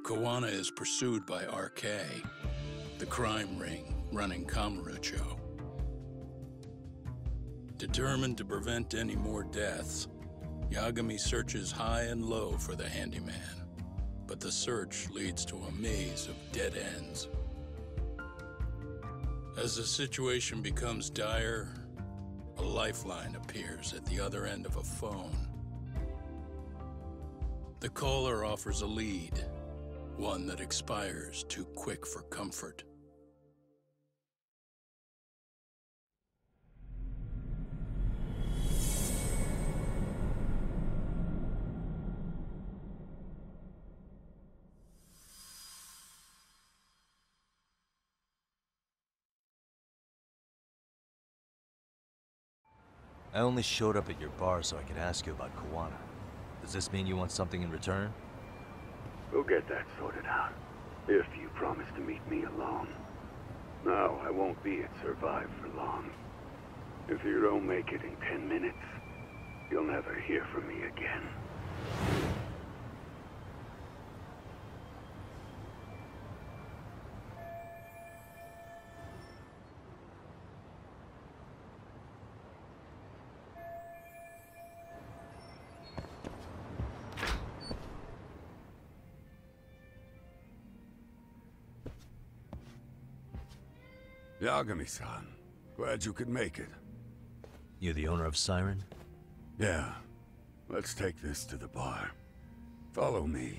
Kawana is pursued by RK, the crime ring running Kamurocho. Determined to prevent any more deaths, Yagami searches high and low for the handyman, but the search leads to a maze of dead ends. As the situation becomes dire, a lifeline appears at the other end of a phone. The caller offers a lead, one that expires too quick for comfort. I only showed up at your bar so I could ask you about Kawana. Does this mean you want something in return? We'll get that sorted out, if you promise to meet me alone. No, I won't be at Survive for long. If you don't make it in 10 minutes, you'll never hear from me again. Yagami-san, glad you could make it. You the owner of Siren? Yeah. Let's take this to the bar. Follow me.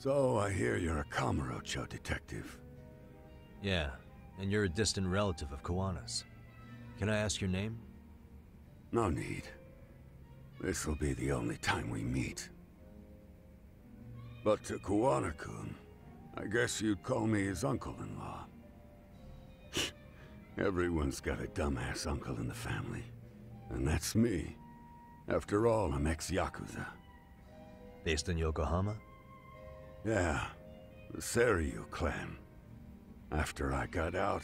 So, I hear you're a Kamurocho detective. Yeah, and you're a distant relative of Kawana's. Can I ask your name? No need. This'll be the only time we meet. But to Kawana-kun, I guess you'd call me his uncle-in-law. Everyone's got a dumbass uncle in the family. And that's me. After all, I'm ex-Yakuza. Based in Yokohama? Yeah, the Seiryu clan. After I got out,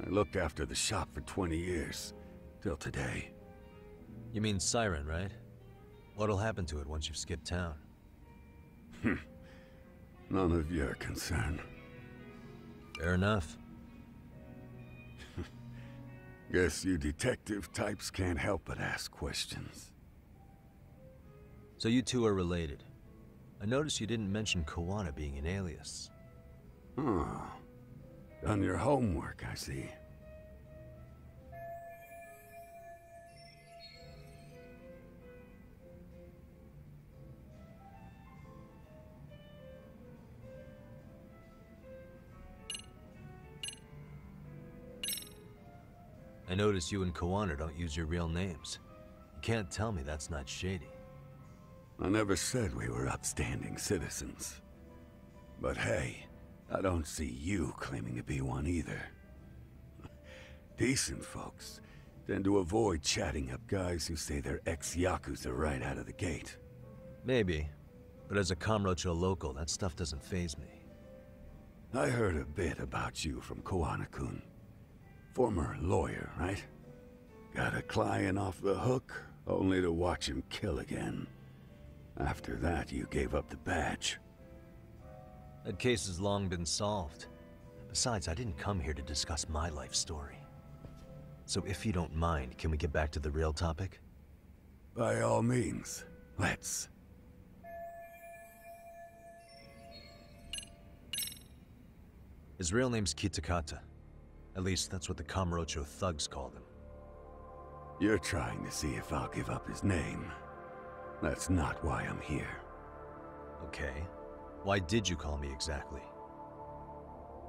I looked after the shop for 20 years. Till today. You mean Siren, right? What'll happen to it once you've skipped town? None of your concern. Fair enough. Guess you detective types can't help but ask questions. So you two are related. I noticed you didn't mention Kawana being an alias. Oh. Done your homework, I see. I noticed you and Kawana don't use your real names. You can't tell me that's not shady. I never said we were upstanding citizens. But hey, I don't see you claiming to be one either. Decent folks tend to avoid chatting up guys who say they're ex-Yakuza right out of the gate. Maybe, but as a Kamurocho local, that stuff doesn't faze me. I heard a bit about you from Kawana-kun. Former lawyer, right? Got a client off the hook, only to watch him kill again. After that, you gave up the badge. That case has long been solved. Besides, I didn't come here to discuss my life story. So if you don't mind, can we get back to the real topic? By all means, let's. His real name's Kitakata. At least that's what the Kamurocho thugs called him. You're trying to see if I'll give up his name. That's not why I'm here. Okay. Why did you call me exactly?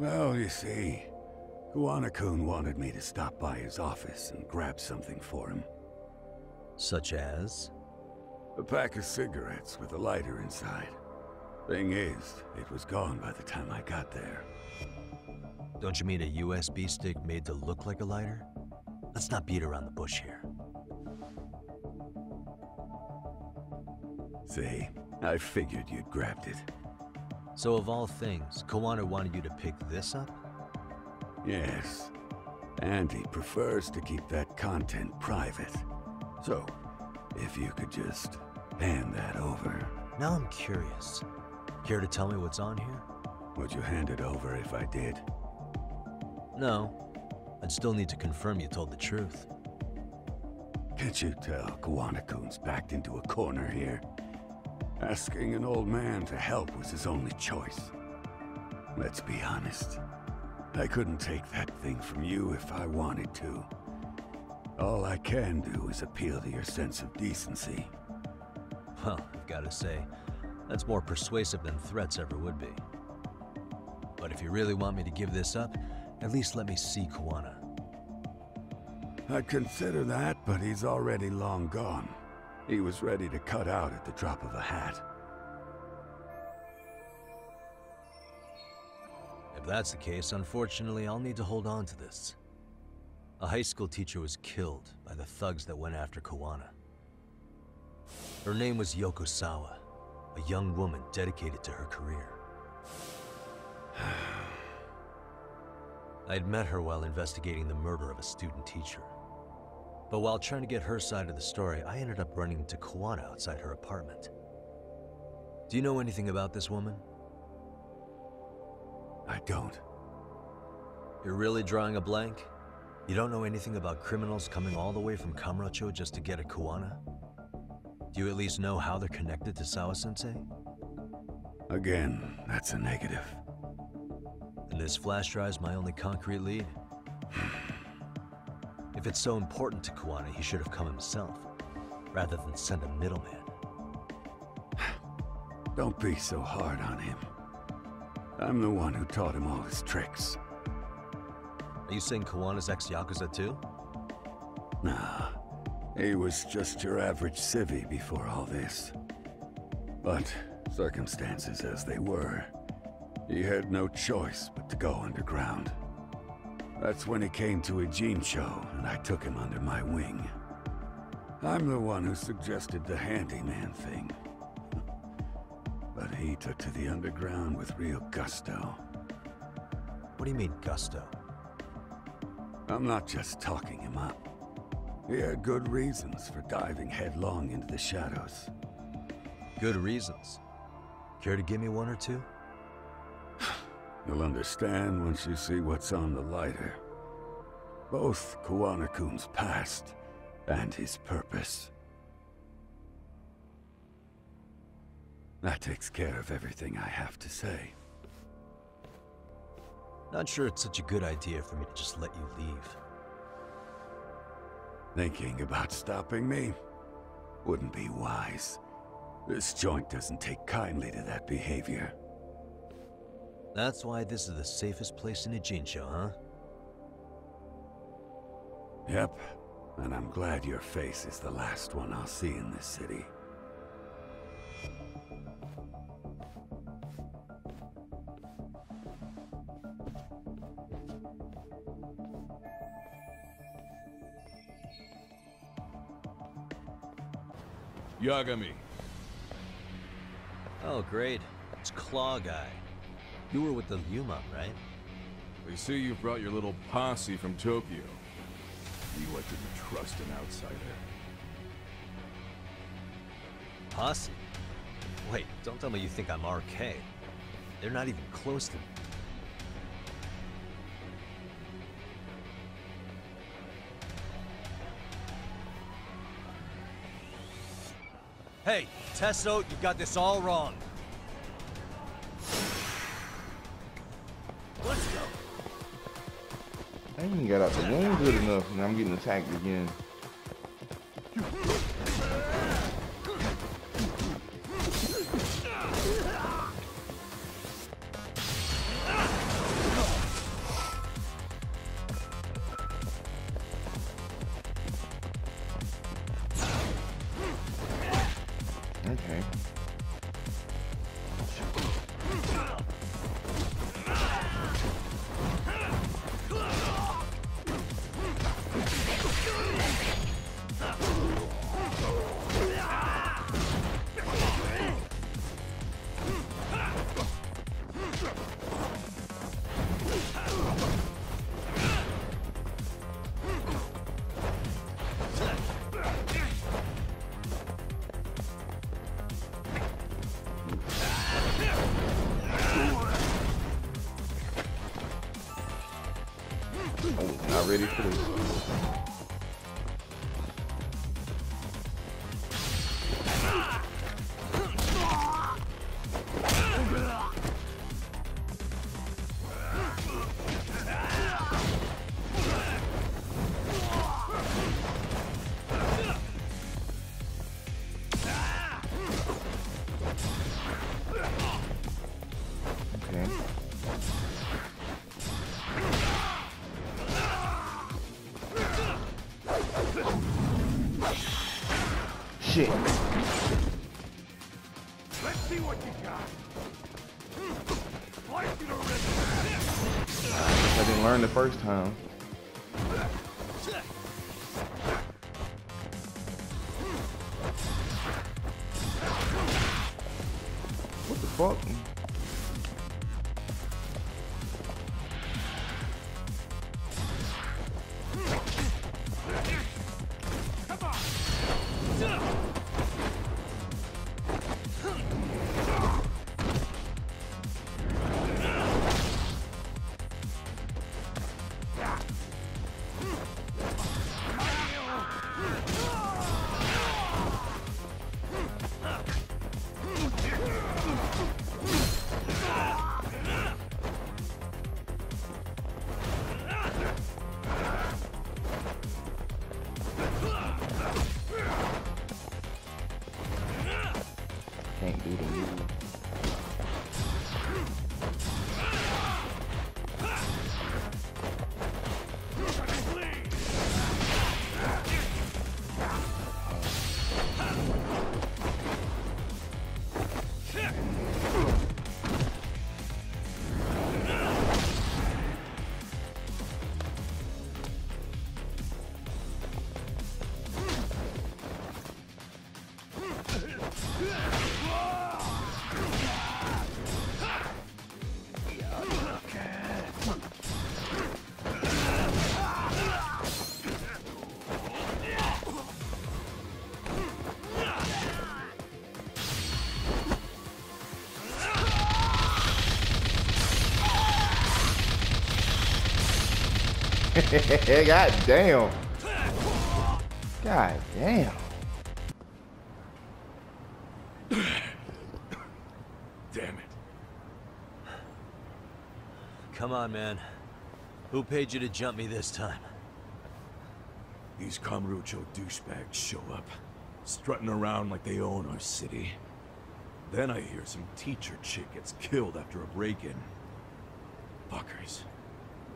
Well, you see, Kawana-kun wanted me to stop by his office and grab something for him. Such as? A pack of cigarettes with a lighter inside. Thing is, it was gone by the time I got there. Don't you mean a USB stick made to look like a lighter? Let's not beat around the bush here. See, I figured you'd grabbed it. So of all things, Koana wanted you to pick this up? Yes. And he prefers to keep that content private. So, if you could just hand that over. Now I'm curious. Care to tell me what's on here? Would you hand it over if I did? No. I'd still need to confirm you told the truth. Can't you tell Koana-kun's backed into a corner here? Asking an old man to help was his only choice. Let's be honest. I couldn't take that thing from you if I wanted to. All I can do is appeal to your sense of decency. Well, I've got to say, that's more persuasive than threats ever would be. But if you really want me to give this up, at least let me see Koana. I'd consider that, but he's already long gone. He was ready to cut out at the drop of a hat. If that's the case, unfortunately, I'll need to hold on to this. A high school teacher was killed by the thugs that went after Koana. Her name was Yoko Sawa, a young woman dedicated to her career. I'd met her while investigating the murder of a student teacher. But while trying to get her side of the story, I ended up running into Koana outside her apartment. Do you know anything about this woman? I don't. You're really drawing a blank? You don't know anything about criminals coming all the way from Kamurocho just to get at Koana? Do you at least know how they're connected to Sawa-sensei? Again, that's a negative. And this flash drive's my only concrete lead. If it's so important to Koana, he should have come himself, rather than send a middleman. Don't be so hard on him. I'm the one who taught him all his tricks. Are you saying Koana's ex-Yakuza too? Nah, he was just your average civvy before all this. But, circumstances as they were, he had no choice but to go underground. That's when he came to Ijincho, and I took him under my wing. I'm the one who suggested the handyman thing. But he took to the underground with real gusto. What do you mean, gusto? I'm not just talking him up. He had good reasons for diving headlong into the shadows. Good reasons. Care to give me one or two? You'll understand once you see what's on the lighter. Both Koana-kun's past and his purpose. That takes care of everything I have to say. Not sure it's such a good idea for me to just let you leave. Thinking about stopping me wouldn't be wise. This joint doesn't take kindly to that behavior. That's why this is the safest place in Ijincho, huh? Yep, and I'm glad your face is the last one I'll see in this city. Yagami. Oh, great. It's Claw Guy. You were with the Yuma, right? They see you brought your little posse from Tokyo. You like to trust an outsider. Posse? Wait, don't tell me you think I'm RK. They're not even close to me. Hey, Tesso, you got this all wrong. Let's go. I ain't even got out the game good enough, and I'm getting attacked again. Okay. not ready for this. Shit. Let's see what you got. I didn't learn the first time. What the fuck? Can't do the move. God damn. God damn. Damn it. Come on, man. Who paid you to jump me this time? These Kamurocho douchebags show up, strutting around like they own our city. Then I hear some teacher chick gets killed after a break-in. Fuckers.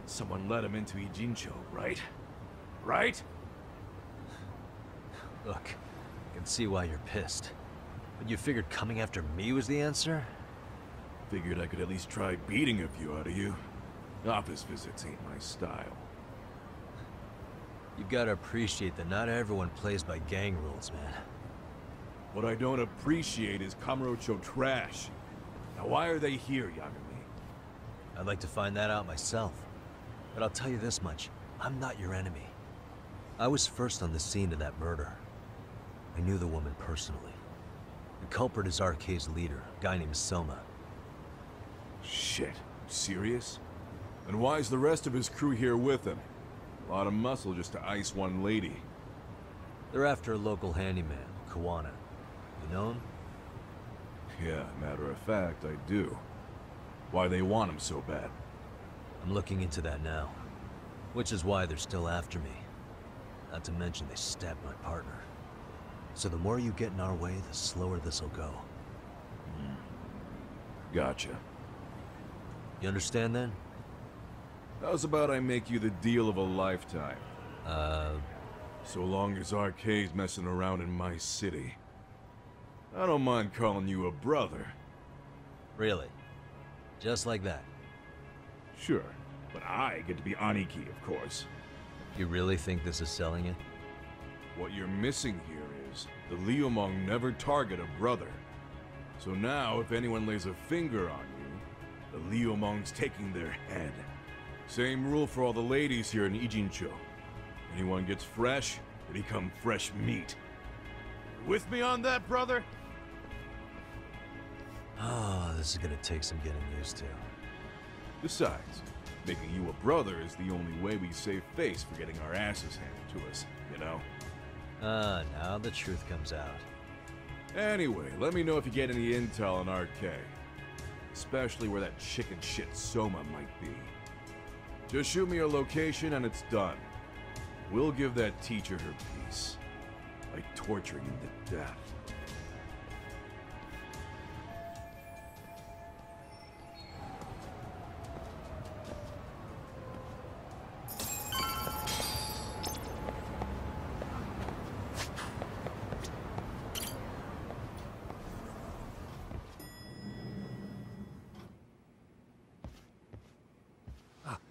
Someone let him into Ijincho, right? Right? Look, I can see why you're pissed. But you figured coming after me was the answer? Figured I could at least try beating a few out of you. Office visits ain't my style. You've got to appreciate that not everyone plays by gang rules, man. What I don't appreciate is Kamurocho trash. Now why are they here, Yagami? I'd like to find that out myself. But I'll tell you this much, I'm not your enemy. I was first on the scene of that murder. I knew the woman personally. The culprit is RK's leader, a guy named Soma. Shit, serious? And why is the rest of his crew here with him? A lot of muscle just to ice one lady. They're after a local handyman, Kawana. You know him? Yeah, matter of fact, I do. Why they want him so bad? I'm looking into that now. Which is why they're still after me. Not to mention they stabbed my partner. So the more you get in our way, the slower this'll go. Gotcha. You understand then? How's about I make you the deal of a lifetime? So long as RK's messing around in my city. I don't mind calling you a brother. Really? Just like that? Sure, but I get to be Aniki, of course. You really think this is selling it? What you're missing here is the Liumang never target a brother. So now, if anyone lays a finger on you, the Liumang's taking their head. Same rule for all the ladies here in Ijincho. Anyone gets fresh, they become fresh meat. With me on that, brother? Oh, this is gonna take some getting used to. Besides, Making you a brother is the only way we save face for getting our asses handed to us, you know? Now the truth comes out. Anyway, let me know if you get any intel on RK. Especially where that chicken shit Soma might be. Just shoot me your location and it's done. We'll give that teacher her peace. By torturing him to death.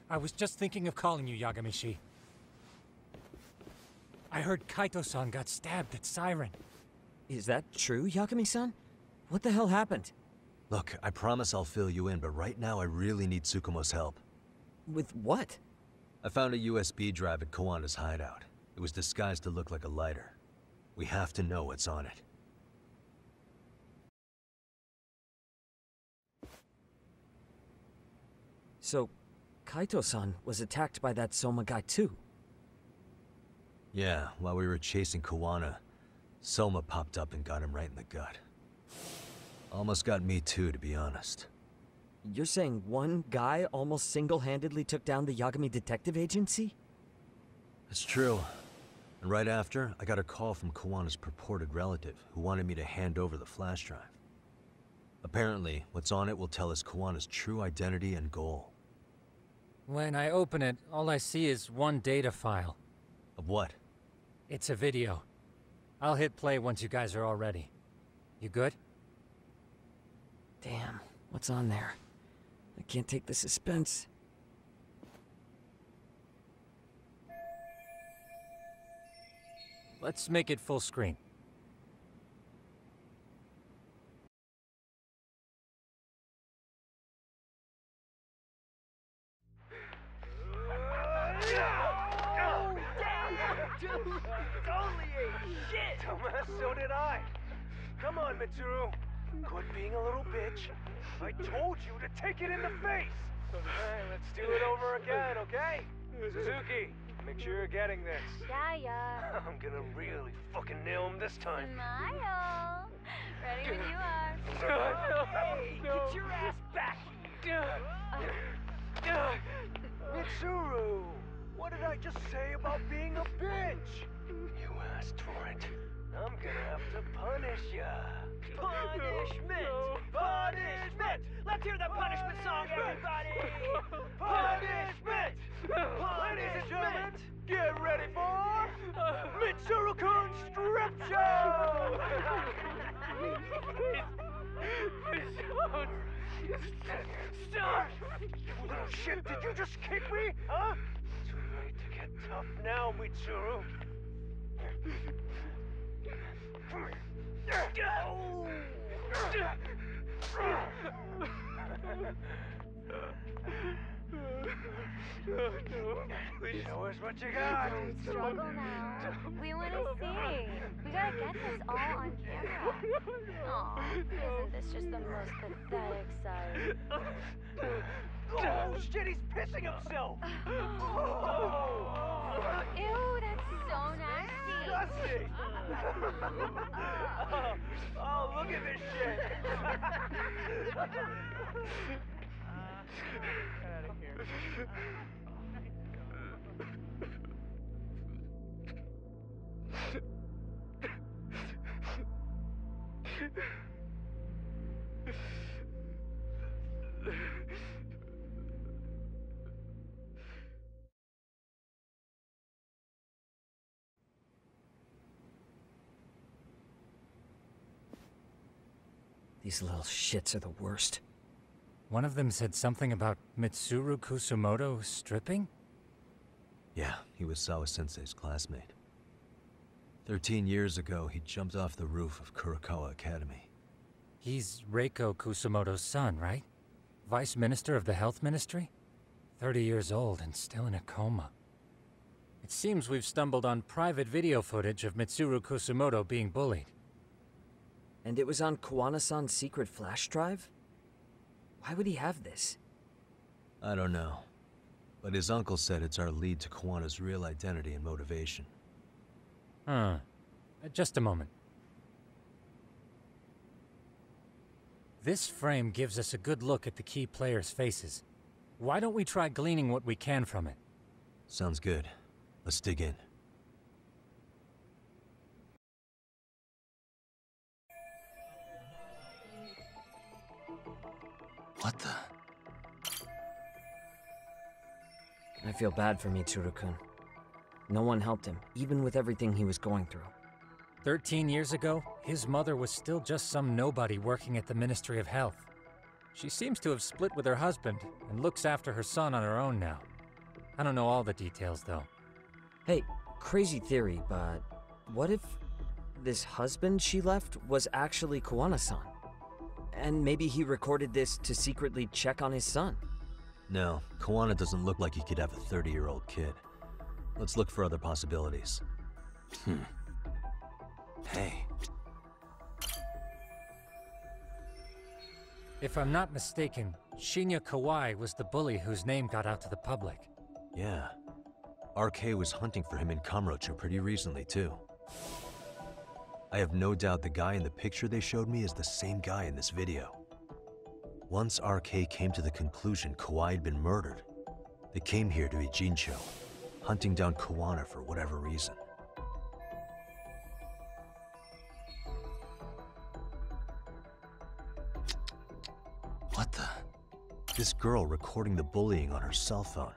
I was just thinking of calling you, Yagami-shi. I heard Kaito-san got stabbed at Siren. Is that true, Yagami-san? What the hell happened? Look, I promise I'll fill you in, but right now I really need Tsukumo's help. With what? I found a USB drive at Kawana's hideout. It was disguised to look like a lighter. We have to know what's on it. So, Kaito-san was attacked by that Soma guy too? Yeah, while we were chasing Kawana, Soma popped up and got him right in the gut. Almost got me too, to be honest. You're saying one guy almost single-handedly took down the Yagami Detective Agency? It's true. And right after, I got a call from Kawana's purported relative, who wanted me to hand over the flash drive. Apparently, what's on it will tell us Kawana's true identity and goal. When I open it, all I see is one data file. Of what? It's a video. I'll hit play once you guys are all ready. You good? Damn, what's on there? I can't take the suspense. Let's make it full screen. So did I. Come on, Mitsuru. Quit being a little bitch. I told you to take it in the face. Alright, let's do it over again, okay? Suzuki, make sure you're getting this. Yeah. I'm gonna really fucking nail him this time. Smile. Ready when you are. Hey, get your ass back here. Mitsuru, what did I just say about being a bitch? You asked for it. I'm gonna have to punish ya. Punishment! Punishment! Let's hear the punishment song, everybody! Punishment! Ladies and gentlemen, get ready for Mitsuru-kun Strip Show! Stop! You little shit, did you just kick me? Huh? Too late to get tough now, Mitsuru. Show us what you got. Don't struggle now. We want to see. We gotta get this all on camera. Aw, isn't this just the most pathetic sight? Oh shit, he's pissing himself! Ew, that's so nasty. Disgusting! Oh, look at this shit! Get out of here. These little shits are the worst. One of them said something about Mitsuru Kusumoto stripping? Yeah, he was Sawa-sensei's classmate. 13 years ago, he jumped off the roof of Kurokawa Academy. He's Reiko Kusumoto's son, right? Vice Minister of the Health Ministry? 30 years old and still in a coma. It seems we've stumbled on private video footage of Mitsuru Kusumoto being bullied. And it was on Kawana-san's secret flash drive? Why would he have this? I don't know. But his uncle said it's our lead to Kawana's real identity and motivation. Just a moment. This frame gives us a good look at the key players' faces. Why don't we try gleaning what we can from it? Sounds good. Let's dig in. What the? I feel bad for Mitsuru-kun. No one helped him, even with everything he was going through. 13 years ago, his mother was still just some nobody working at the Ministry of Health. She seems to have split with her husband and looks after her son on her own now. I don't know all the details, though. Hey, crazy theory, but what if this husband she left was actually Kawana-san? And maybe he recorded this to secretly check on his son? No, Kawana doesn't look like he could have a 30-year-old kid. Let's look for other possibilities. Hey. If I'm not mistaken, Shinya Kawai was the bully whose name got out to the public. Yeah. RK was hunting for him in Kamurocho pretty recently, too. I have no doubt the guy in the picture they showed me is the same guy in this video. Once RK came to the conclusion Kawai had been murdered, they came here to Ijincho, hunting down Kawana for whatever reason. What the? This girl recording the bullying on her cell phone.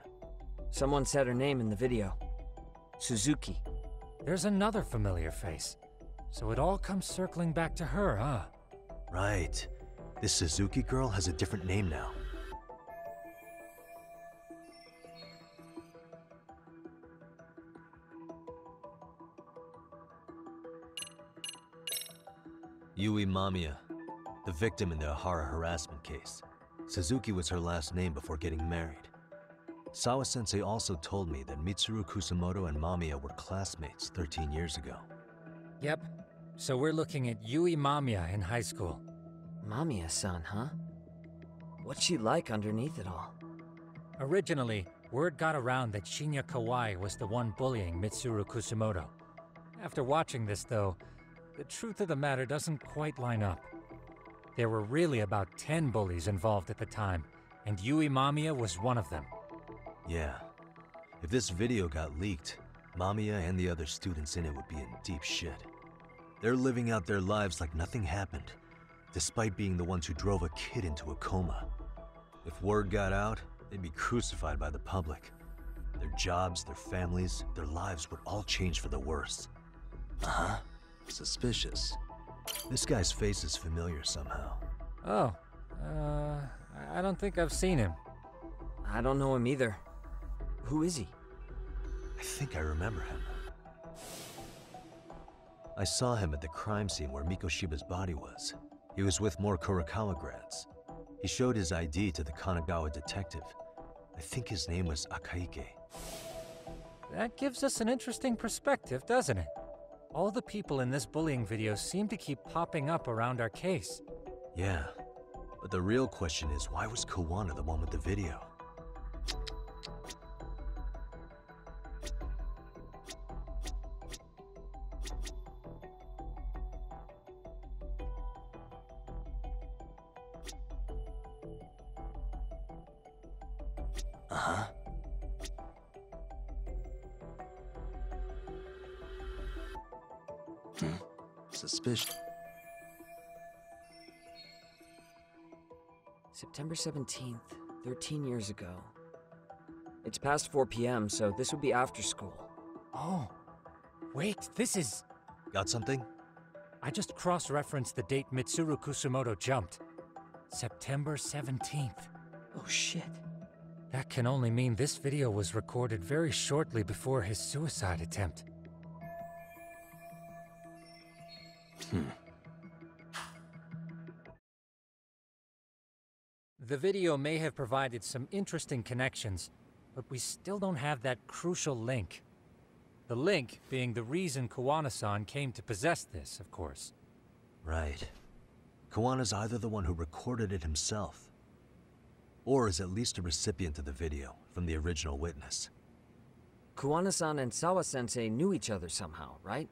Someone said her name in the video. Suzuki. There's another familiar face. So it all comes circling back to her, huh? Right. This Suzuki girl has a different name now. Yui Mamiya, the victim in the Ahara harassment case. Suzuki was her last name before getting married. Sawa-sensei also told me that Mitsuru Kusamoto and Mamiya were classmates 13 years ago. Yep. So we're looking at Yui Mamiya in high school. Mamiya-san, huh? What's she like underneath it all? Originally, word got around that Shinya Kawai was the one bullying Mitsuru Kusamoto. After watching this, though, the truth of the matter doesn't quite line up. There were really about 10 bullies involved at the time, and Yui Mamiya was one of them. Yeah. If this video got leaked, Mamiya and the other students in it would be in deep shit. They're living out their lives like nothing happened, despite being the ones who drove a kid into a coma. If word got out, they'd be crucified by the public. Their jobs, their families, their lives would all change for the worse. Uh-huh. Suspicious. This guy's face is familiar somehow. Oh, I don't think I've seen him. I don't know him either. Who is he? I think I remember him. I saw him at the crime scene where Mikoshiba's body was. He was with more Kurokawa grads. He showed his ID to the Kanagawa detective. I think his name was Akaike. That gives us an interesting perspective, doesn't it? All the people in this bullying video seem to keep popping up around our case. Yeah, but the real question is, why was Kawana the one with the video? Uh-huh. Suspicious. September 17th, 13 years ago. It's past 4 p.m., so this would be after school. Oh, wait, this is... Got something? I just cross-referenced the date Mitsuru Kusamoto jumped. September 17th. Oh shit. That can only mean this video was recorded very shortly before his suicide attempt. The video may have provided some interesting connections, but we still don't have that crucial link. The link being the reason Kawana-san came to possess this, of course. Right. Kawana's either the one who recorded it himself, Or is at least a recipient of the video from the original witness. Kuwana-san and Sawa-sensei knew each other somehow, right?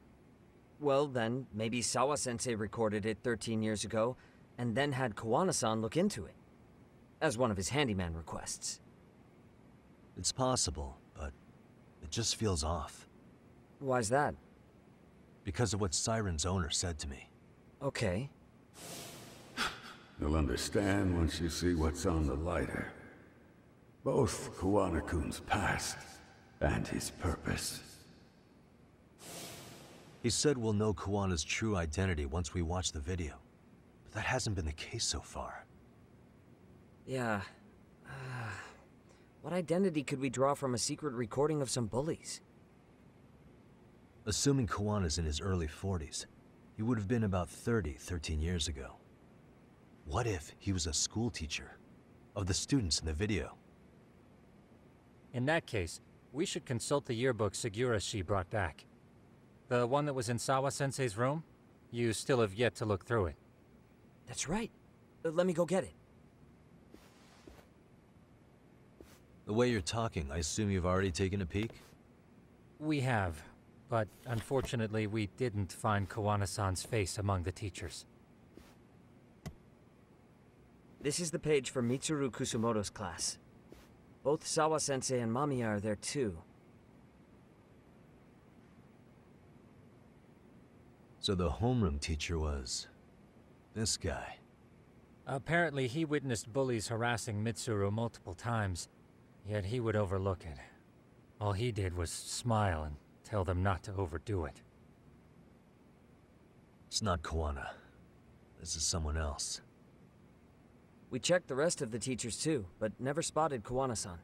Well, then, maybe Sawa-sensei recorded it 13 years ago, and then had Kuwana-san look into it, as one of his handyman requests. It's possible, but it just feels off. Why's that? Because of what Siren's owner said to me. Okay. You'll understand once you see what's on the lighter. Both Kuwana-kun's past and his purpose. He said we'll know Kuwana's true identity once we watch the video. But that hasn't been the case so far. Yeah. What identity could we draw from a secret recording of some bullies? Assuming Kuwana's in his early 40s, he would have been about 13 years ago. What if he was a school teacher of the students in the video? In that case, we should consult the yearbook Segura-shi brought back. The one that was in Sawa-sensei's room? You still have yet to look through it. That's right. Let me go get it. The way you're talking, I assume you've already taken a peek? We have, but unfortunately we didn't find Kuwana-san's face among the teachers. This is the page for Mitsuru Kusumoto's class. Both Sawa-sensei and Mamiya are there too. So the homeroom teacher was this guy. Apparently he witnessed bullies harassing Mitsuru multiple times, yet he would overlook it. All he did was smile and tell them not to overdo it. It's not Kuwana. This is someone else. We checked the rest of the teachers too, but never spotted Kuwana-san.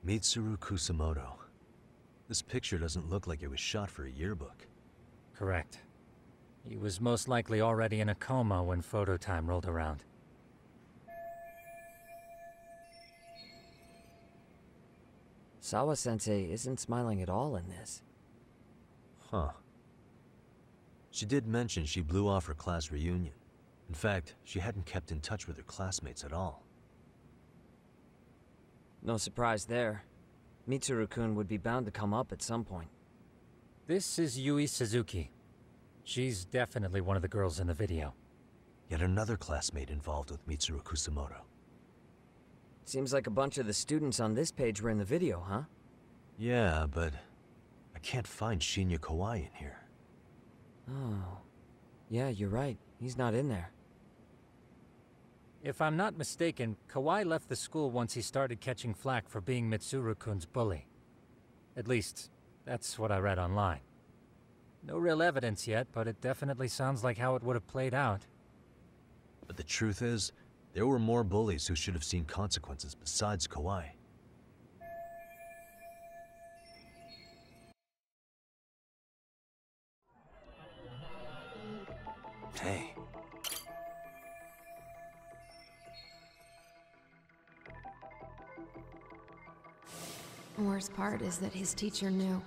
Mitsuru Kusumoto. This picture doesn't look like it was shot for a yearbook. Correct. He was most likely already in a coma when photo time rolled around. Sawa-sensei isn't smiling at all in this. Huh. She did mention she blew off her class reunion. In fact, she hadn't kept in touch with her classmates at all. No surprise there. Mitsuru-kun would be bound to come up at some point. This is Yui Suzuki. She's definitely one of the girls in the video. Yet another classmate involved with Mitsuru Kusumoto. Seems like a bunch of the students on this page were in the video, huh? Yeah, but I can't find Shinya Kawai in here. Oh. Yeah, you're right. He's not in there. If I'm not mistaken, Kawai left the school once he started catching flack for being Mitsuru-kun's bully. At least, that's what I read online. No real evidence yet, but it definitely sounds like how it would have played out. But the truth is, there were more bullies who should have seen consequences besides Kawai. Hey. Worst part is that his teacher knew.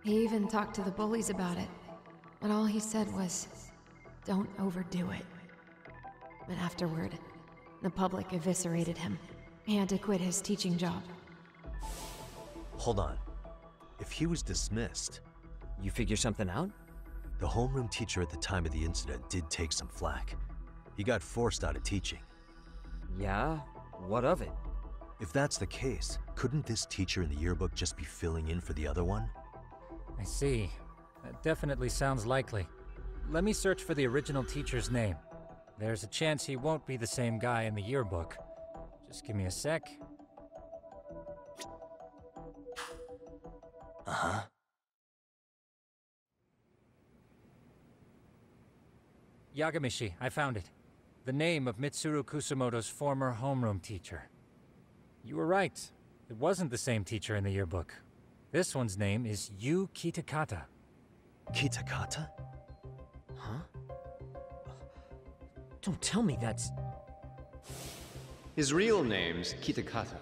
He even talked to the bullies about it. But all he said was, don't overdo it. But afterward, the public eviscerated him. He had to quit his teaching job. Hold on. If he was dismissed... You figure something out? The homeroom teacher at the time of the incident did take some flack. He got forced out of teaching. Yeah? What of it? If that's the case, couldn't this teacher in the yearbook just be filling in for the other one? I see. That definitely sounds likely. Let me search for the original teacher's name. There's a chance he won't be the same guy in the yearbook. Just give me a sec. Uh-huh. Yagamishi, I found it. The name of Mitsuru Kusumoto's former homeroom teacher. You were right. It wasn't the same teacher in the yearbook. This one's name is Yu Kitakata. Kitakata? Huh? Don't tell me that's... His real name's Kitakata.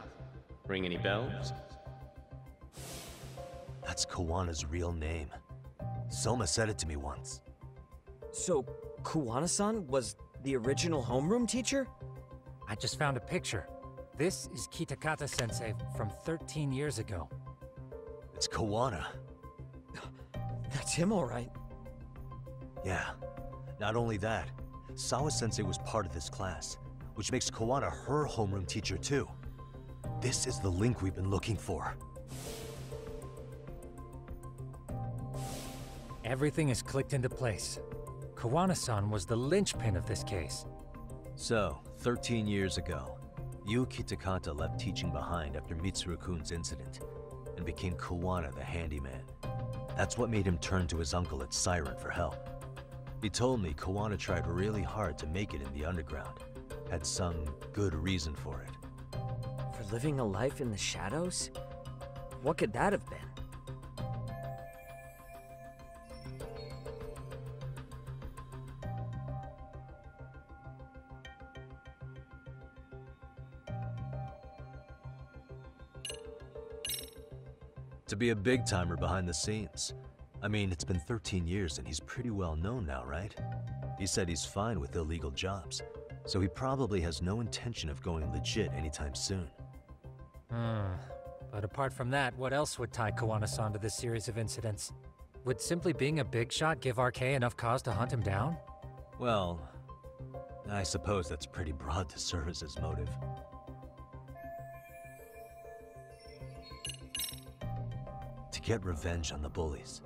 Ring any bells? That's Kawana's real name. Soma said it to me once. So, Kuwana-san was the original homeroom teacher? I just found a picture. This is Kitakata-sensei from 13 years ago. It's Kawana. That's him, all right. Yeah. Not only that, Sawa-sensei was part of this class, which makes Kawana her homeroom teacher too. This is the link we've been looking for. Everything is clicked into place. Kawana-san was the linchpin of this case. So, 13 years ago, Yu Kitakata left teaching behind after Mitsuru-kun's incident, and became Kawana the handyman. That's what made him turn to his uncle at Siren for help. He told me Kawana tried really hard to make it in the underground. Had some good reason for it. For living a life in the shadows? What could that have been? To be a big-timer behind the scenes. I mean, it's been 13 years and he's pretty well known now, right? He said he's fine with illegal jobs, so he probably has no intention of going legit anytime soon. But apart from that, what else would tie Kawana-san to this series of incidents? Would simply being a big shot give RK enough cause to hunt him down? Well, I suppose that's pretty broad to serve as his motive. To get revenge on the bullies.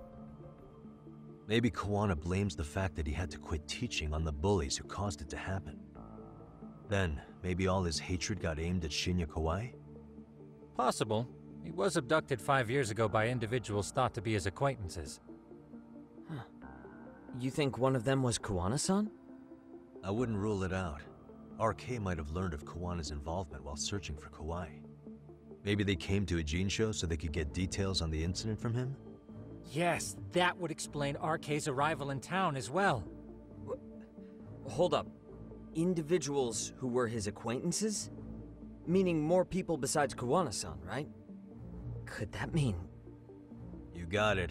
Maybe Kawana blames the fact that he had to quit teaching on the bullies who caused it to happen. Then, maybe all his hatred got aimed at Shinya Kawai? Possible. He was abducted 5 years ago by individuals thought to be his acquaintances. Huh. You think one of them was Kawana-san? I wouldn't rule it out. RK might have learned of Kawana's involvement while searching for Kawai. Maybe they came to Ijincho so they could get details on the incident from him? Yes, that would explain RK's arrival in town as well. Hold up. Individuals who were his acquaintances? Meaning more people besides Kawana-san, right? Could that mean... You got it.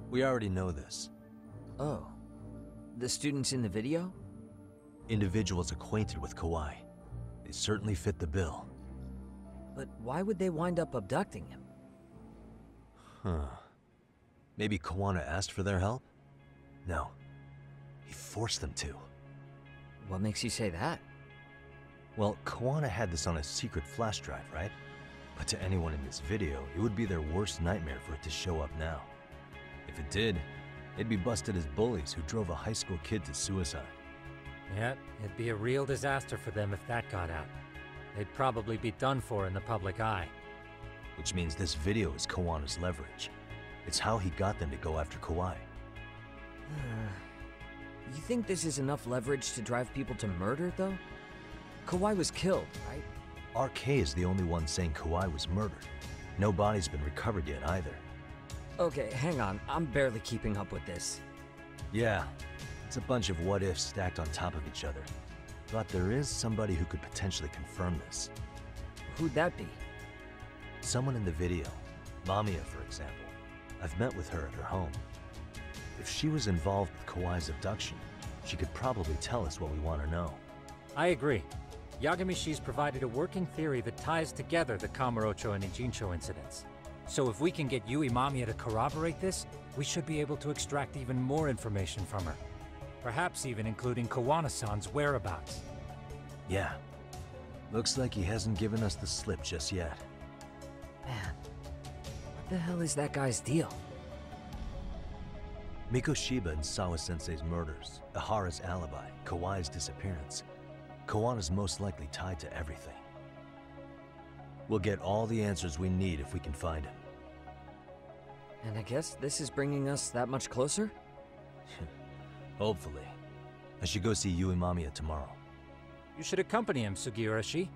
We already know this. Oh. The students in the video? Individuals acquainted with Kawai. They certainly fit the bill. But why would they wind up abducting him? Huh. Maybe Kawana asked for their help? No. He forced them to. What makes you say that? Well, Kawana had this on a secret flash drive, right? But to anyone in this video, it would be their worst nightmare for it to show up now. If it did, they'd be busted as bullies who drove a high school kid to suicide. Yeah, it'd be a real disaster for them if that got out. They'd probably be done for in the public eye. Which means this video is Kawana's leverage. It's how he got them to go after Kawai. You think this is enough leverage to drive people to murder, though? Kawai was killed, right? RK is the only one saying Kawai was murdered. No body's been recovered yet either. Okay, hang on. I'm barely keeping up with this. Yeah, it's a bunch of what-ifs stacked on top of each other. But there is somebody who could potentially confirm this. Who'd that be? Someone in the video. Mamiya, for example. I've met with her at her home. If she was involved with Kawai's abduction, she could probably tell us what we want to know. I agree. Yagamishi's provided a working theory that ties together the Kamurocho and Ijincho incidents. So if we can get Yui Mamiya to corroborate this, we should be able to extract even more information from her. Perhaps even including Kawana-san's whereabouts. Yeah. Looks like he hasn't given us the slip just yet. Man, what the hell is that guy's deal? Mikoshiba and Sawa-sensei's murders, Ihara's alibi, Kawai's disappearance. Kawana's most likely tied to everything. We'll get all the answers we need if we can find him. And I guess this is bringing us that much closer? Hopefully. I should go see Yui Mamiya tomorrow. You should accompany him, Sugiurashi.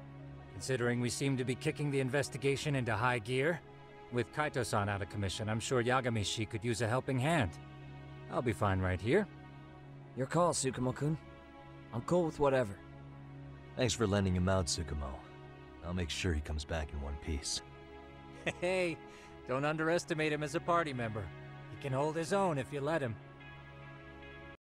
Considering we seem to be kicking the investigation into high gear, with Kaito-san out of commission, I'm sure Yagamishi could use a helping hand. I'll be fine right here. Your call, Tsukumo-kun. I'm cool with whatever. Thanks for lending him out, Tsukumo. I'll make sure he comes back in one piece. Hey, don't underestimate him as a party member. He can hold his own if you let him.